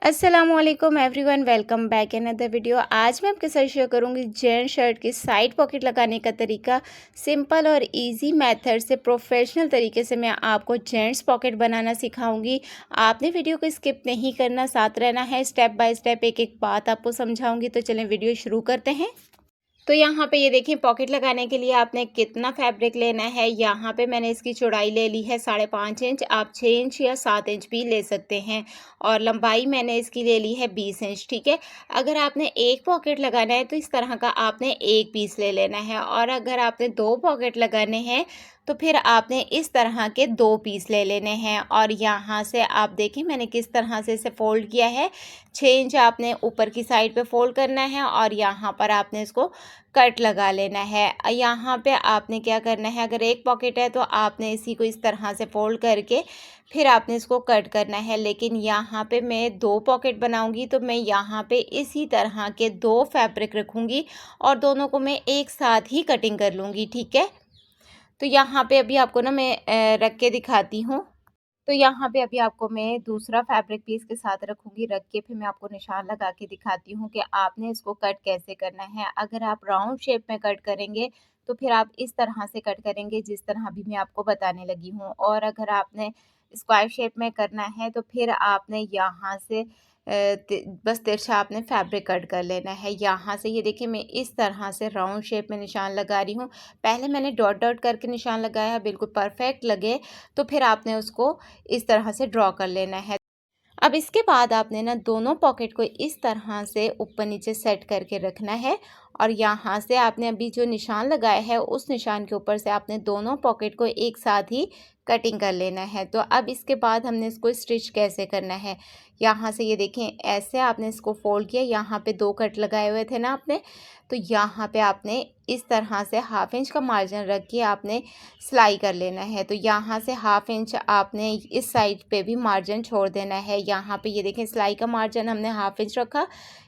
अस्सलामुअलैकुम everyone, welcome back in other video. आज मैं आपके साथ शेयर करूंगी जेंट्स शर्ट की साइड पॉकेट लगाने का तरीका। सिंपल और इजी मेथड से प्रोफेशनल तरीके से मैं आपको जेंट्स पॉकेट बनाना सिखाऊंगी। आपने वीडियो को स्किप नहीं करना, साथ रहना है। स्टेप बाय स्टेप एक एक बात आपको समझाऊंगी। तो चलें वीडियो शुरू करते हैं। तो यहाँ पे ये देखें, पॉकेट लगाने के लिए आपने कितना फैब्रिक लेना है। यहाँ पे मैंने इसकी चौड़ाई ले ली है 5.5 इंच। आप 6 इंच या 7 इंच भी ले सकते हैं। और लंबाई मैंने इसकी ले ली है 20 इंच। ठीक है। अगर आपने एक पॉकेट लगाना है तो इस तरह का आपने एक पीस ले लेना है, और अगर आपने 2 पॉकेट लगाने हैं तो फिर आपने इस तरह के 2 पीस ले लेने हैं। और यहाँ से आप देखिए मैंने किस तरह से इसे फोल्ड किया है। 6 इंच आपने ऊपर की साइड पे फोल्ड करना है, और यहाँ पर आपने इसको कट लगा लेना है। यहाँ पे आपने क्या करना है, अगर एक पॉकेट है तो आपने इसी को इस तरह से फोल्ड करके फिर आपने इसको कट करना है। लेकिन यहाँ पे मैं 2 पॉकेट बनाऊंगी तो मैं यहाँ पे इसी तरह के 2 फैब्रिक रखूंगी और दोनों को मैं एक साथ ही कटिंग कर लूँगी। ठीक है। तो यहाँ पे अभी आपको ना मैं रख के दिखाती हूँ। तो यहाँ पे अभी आपको मैं दूसरा फैब्रिक पीस के साथ रखूँगी, रख के फिर मैं आपको निशान लगा के दिखाती हूँ कि आपने इसको कट कैसे करना है। अगर आप राउंड शेप में कट करेंगे तो फिर आप इस तरह से कट करेंगे जिस तरह अभी मैं आपको बताने लगी हूँ, और अगर आपने स्क्वायर शेप में करना है तो फिर आपने यहाँ से बस तिरछा आपने फैब्रिक कट कर लेना है। यहाँ से ये देखिए मैं इस तरह से राउंड शेप में निशान लगा रही हूँ। पहले मैंने डॉट डॉट करके निशान लगाया है, बिल्कुल परफेक्ट लगे तो फिर आपने उसको इस तरह से ड्रॉ कर लेना है। अब इसके बाद आपने ना दोनों पॉकेट को इस तरह से ऊपर नीचे सेट करके रखना है, और यहाँ से आपने अभी जो निशान लगाया है उस निशान के ऊपर से आपने दोनों पॉकेट को एक साथ ही कटिंग कर लेना है। तो अब इसके बाद हमने इसको स्टिच कैसे करना है, यहाँ से ये देखें ऐसे आपने इसको फोल्ड किया। यहाँ पे 2 कट लगाए हुए थे ना आपने, तो यहाँ पे आपने इस तरह से 1/2 इंच का मार्जिन रख के आपने सिलाई कर लेना है। तो यहाँ से 1/2 इंच आपने इस साइड पे भी मार्जिन छोड़ देना है। यहाँ पे ये देखें सिलाई का मार्जिन हमने 1/2 इंच रखा।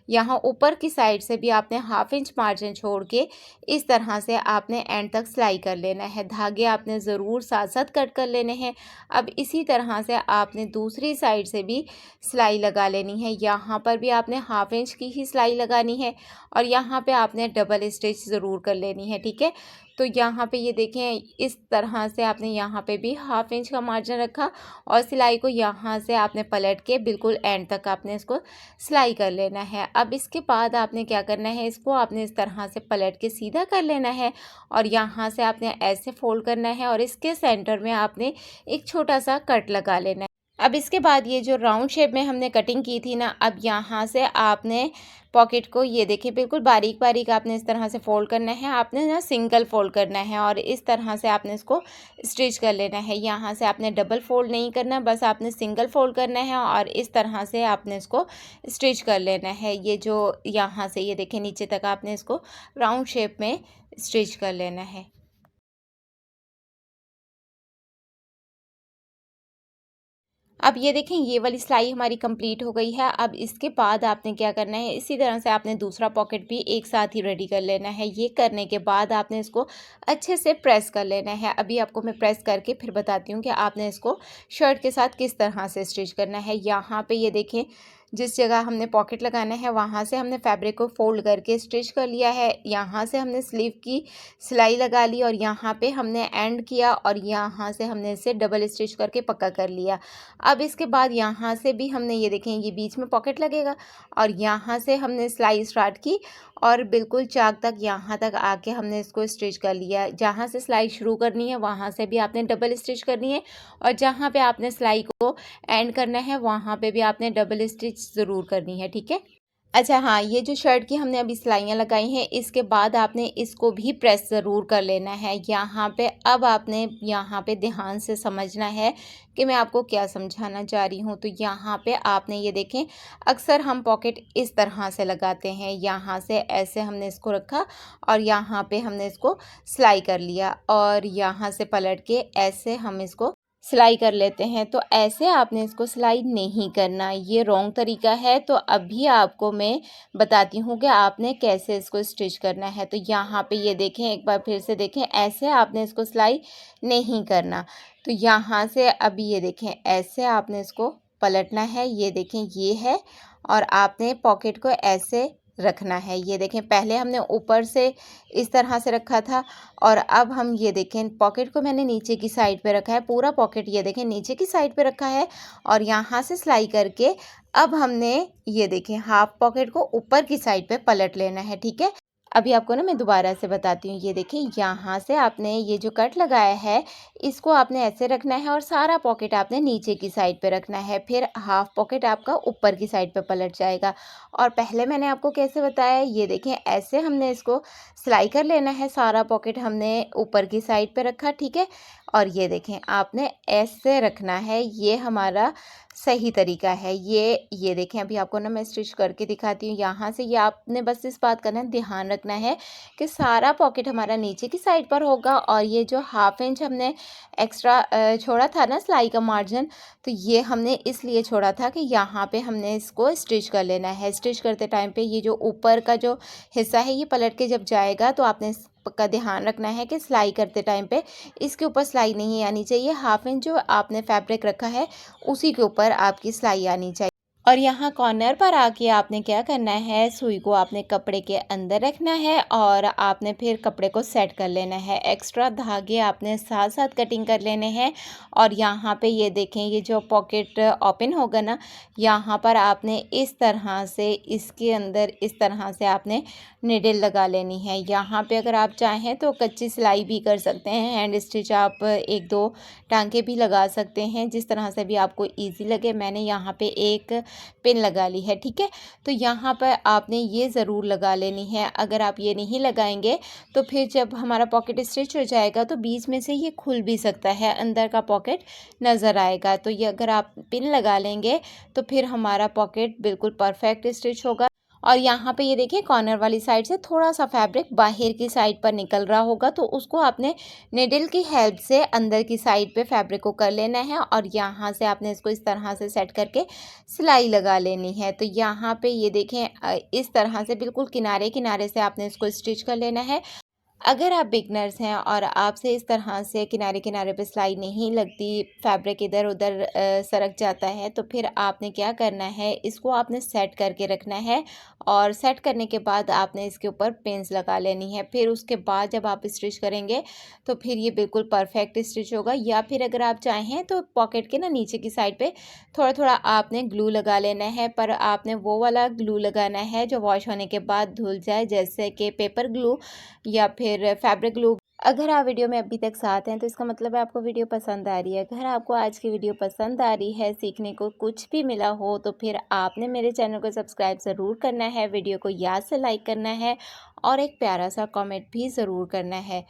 यहाँ ऊपर की साइड से भी आपने 1/2 इंच मार्जिन छोड़ के इस तरह से आपने एंड तक सिलाई कर लेना है। धागे आपने ज़रूर साथ साथ कट कर लेने हैं। अब इसी तरह से आपने दूसरी साइड से भी सिलाई लगा लेनी है। यहाँ पर भी आपने 1/2 इंच की ही सिलाई लगानी है, और यहाँ पे आपने डबल स्टिच ज़रूर कर लेनी है। ठीक है। तो यहाँ पे ये देखें इस तरह से आपने यहाँ पे भी 1/2 इंच का मार्जिन रखा, और सिलाई को यहाँ से आपने पलट के बिल्कुल एंड तक आपने इसको सिलाई कर लेना है। अब इसके बाद आपने क्या करना है, इसको आपने इस तरह से पलट के सीधा कर लेना है, और यहाँ से आपने ऐसे फोल्ड करना है, और इसके सेंटर में आपने एक छोटा सा कट लगा लेना है। अब इसके बाद ये जो राउंड शेप में हमने कटिंग की थी ना, अब यहाँ से आपने पॉकेट को ये देखिए बिल्कुल बारीक बारीक आपने इस तरह से फोल्ड करना है। आपने ना सिंगल फोल्ड करना है, और इस तरह से आपने इसको स्टिच कर लेना है। यहाँ से आपने डबल फोल्ड नहीं करना, बस आपने सिंगल फोल्ड करना है, और इस तरह से आपने इसको स्टिच कर लेना है। ये जो यहाँ से ये देखिए नीचे तक आपने इसको राउंड शेप में स्टिच कर लेना है। अब ये देखें ये वाली सिलाई हमारी कंप्लीट हो गई है। अब इसके बाद आपने क्या करना है, इसी तरह से आपने दूसरा पॉकेट भी एक साथ ही रेडी कर लेना है। ये करने के बाद आपने इसको अच्छे से प्रेस कर लेना है। अभी आपको मैं प्रेस करके फिर बताती हूँ कि आपने इसको शर्ट के साथ किस तरह से स्टिच करना है। यहाँ पे ये देखें जिस जगह हमने पॉकेट लगाना है वहाँ से हमने फैब्रिक को फोल्ड करके स्टिच कर लिया है। यहाँ से हमने स्लीव की सिलाई लगा ली, और यहाँ पे हमने एंड किया, और यहाँ से हमने इसे डबल स्टिच करके पक्का कर लिया। अब इसके बाद यहाँ से भी हमने ये देखें ये बीच में पॉकेट लगेगा, और यहाँ से हमने सिलाई स्टार्ट की, और बिल्कुल चाक तक यहाँ तक आके हमने इसको स्टिच कर लिया। जहाँ से सिलाई शुरू करनी है वहाँ से भी आपने डबल स्टिच करनी है, और जहाँ पे आपने सिलाई को एंड करना है वहाँ पे भी आपने डबल स्टिच ज़रूर करनी है। ठीक है। अच्छा हाँ, ये जो शर्ट की हमने अभी सिलाइयाँ लगाई हैं, इसके बाद आपने इसको भी प्रेस ज़रूर कर लेना है। यहाँ पे अब आपने यहाँ पे ध्यान से समझना है कि मैं आपको क्या समझाना चाह रही हूँ। तो यहाँ पे आपने ये देखें अक्सर हम पॉकेट इस तरह से लगाते हैं। यहाँ से ऐसे हमने इसको रखा, और यहाँ पे हमने इसको सिलाई कर लिया, और यहाँ से पलट के ऐसे हम इसको सिलाई कर लेते हैं। तो ऐसे आपने इसको सिलाई नहीं करना, ये रॉन्ग तरीका है। तो अभी आपको मैं बताती हूँ कि आपने कैसे इसको स्टिच करना है। तो यहाँ पे ये देखें, एक बार फिर से देखें, ऐसे आपने इसको सिलाई नहीं करना। तो यहाँ से अभी ये देखें ऐसे आपने इसको पलटना है। ये देखें ये है, और आपने पॉकेट को ऐसे रखना है। ये देखें पहले हमने ऊपर से इस तरह से रखा था, और अब हम ये देखें पॉकेट को मैंने नीचे की साइड पे रखा है। पूरा पॉकेट ये देखें नीचे की साइड पे रखा है, और यहाँ से सिलाई करके अब हमने ये देखें हाफ पॉकेट को ऊपर की साइड पे पलट लेना है। ठीक है, अभी आपको ना मैं दोबारा से बताती हूँ। ये देखिए यहाँ से आपने ये जो कट लगाया है इसको आपने ऐसे रखना है, और सारा पॉकेट आपने नीचे की साइड पे रखना है। फिर हाफ पॉकेट आपका ऊपर की साइड पे पलट जाएगा। और पहले मैंने आपको कैसे बताया, ये देखें ऐसे हमने इसको सिलाई कर लेना है। सारा पॉकेट हमने ऊपर की साइड पे रखा, ठीक है, और ये देखें आपने ऐसे रखना है। ये हमारा सही तरीका है। ये देखें अभी आपको ना मैं स्टिच करके दिखाती हूँ। यहाँ से ये आपने बस इस बात का ना ध्यान रखना है कि सारा पॉकेट हमारा नीचे की साइड पर होगा, और ये जो हाफ इंच हमने एक्स्ट्रा छोड़ा था ना सिलाई का मार्जिन, तो ये हमने इसलिए छोड़ा था कि यहाँ पे हमने इसको स्टिच कर लेना है। स्टिच करते टाइम पे ये जो ऊपर का जो हिस्सा है ये पलट के जब जाएगा तो आपने इसका ध्यान रखना है कि सिलाई करते टाइम पे इसके ऊपर सिलाई नहीं आनी चाहिए। हाफ इंच जो आपने फैब्रिक रखा है उसी के ऊपर आपकी सिलाई आनी चाहिए। और यहाँ कॉर्नर पर आके आपने क्या करना है, सुई को आपने कपड़े के अंदर रखना है, और आपने फिर कपड़े को सेट कर लेना है। एक्स्ट्रा धागे आपने साथ साथ कटिंग कर लेने हैं। और यहाँ पे ये देखें ये जो पॉकेट ओपन होगा ना, यहाँ पर आपने इस तरह से इसके अंदर इस तरह से आपने निडल लगा लेनी है। यहाँ पे अगर आप चाहें तो कच्ची सिलाई भी कर सकते हैं, हैंड स्टिच आप एक दो टांके भी लगा सकते हैं, जिस तरह से भी आपको ईजी लगे। मैंने यहाँ पे एक पिन लगा ली है, ठीक है। तो यहाँ पर आपने ये ज़रूर लगा लेनी है। अगर आप ये नहीं लगाएंगे तो फिर जब हमारा पॉकेट स्टिच हो जाएगा तो बीच में से ये खुल भी सकता है, अंदर का पॉकेट नज़र आएगा। तो ये अगर आप पिन लगा लेंगे तो फिर हमारा पॉकेट बिल्कुल परफेक्ट स्टिच होगा। और यहाँ पे ये देखिए कॉर्नर वाली साइड से थोड़ा सा फैब्रिक बाहर की साइड पर निकल रहा होगा, तो उसको आपने निडल की हेल्प से अंदर की साइड पे फैब्रिक को कर लेना है, और यहाँ से आपने इसको इस तरह से सेट करके सिलाई लगा लेनी है। तो यहाँ पे ये देखें इस तरह से बिल्कुल किनारे किनारे से आपने इसको स्टिच कर लेना है। अगर आप बिगनर्स हैं और आपसे इस तरह से किनारे किनारे पे सिलाई नहीं लगती, फैब्रिक इधर उधर सरक जाता है, तो फिर आपने क्या करना है, इसको आपने सेट करके रखना है, और सेट करने के बाद आपने इसके ऊपर पिन्स लगा लेनी है। फिर उसके बाद जब आप स्टिच करेंगे तो फिर ये बिल्कुल परफेक्ट स्टिच होगा। या फिर अगर आप चाहें तो पॉकेट के ना नीचे की साइड पे थोड़ा थोड़ा आपने ग्लू लगा लेना है, पर आपने वो वाला ग्लू लगाना है जो वॉश होने के बाद धुल जाए, जैसे कि पेपर ग्लू या फिर फैब्रिक ग्लू। अगर आप वीडियो में अभी तक साथ हैं तो इसका मतलब है आपको वीडियो पसंद आ रही है। अगर आपको आज की वीडियो पसंद आ रही है, सीखने को कुछ भी मिला हो, तो फिर आपने मेरे चैनल को सब्सक्राइब ज़रूर करना है, वीडियो को याद से लाइक करना है, और एक प्यारा सा कमेंट भी ज़रूर करना है।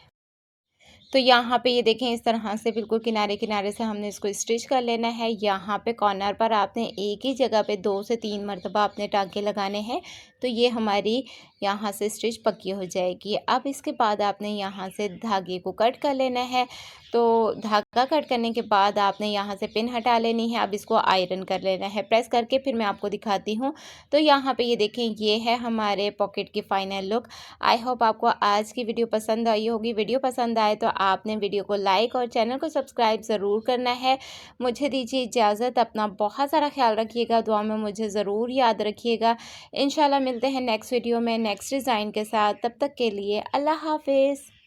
तो यहाँ पे ये देखें इस तरह से बिल्कुल किनारे किनारे से हमने इसको स्टिच कर लेना है। यहाँ पे कॉर्नर पर आपने एक ही जगह पे 2 से 3 मरतबा अपने टाँके लगाने हैं, तो ये हमारी यहाँ से स्टिच पक्की हो जाएगी। अब इसके बाद आपने यहाँ से धागे को कट कर लेना है। तो धागा कट करने के बाद आपने यहाँ से पिन हटा लेनी है। अब इसको आयरन कर लेना है प्रेस करके, फिर मैं आपको दिखाती हूँ। तो यहाँ पे ये देखें ये है हमारे पॉकेट की फ़ाइनल लुक। आई होप आपको आज की वीडियो पसंद आई होगी। वीडियो पसंद आए तो आपने वीडियो को लाइक और चैनल को सब्सक्राइब ज़रूर करना है। मुझे दीजिए इजाज़त, अपना बहुत सारा ख्याल रखिएगा, दुआ में मुझे ज़रूर याद रखिएगा। इंशाल्लाह मिलते हैं नेक्स्ट वीडियो में नेक्स्ट डिज़ाइन के साथ। तब तक के लिए अल्लाह हाफिज़।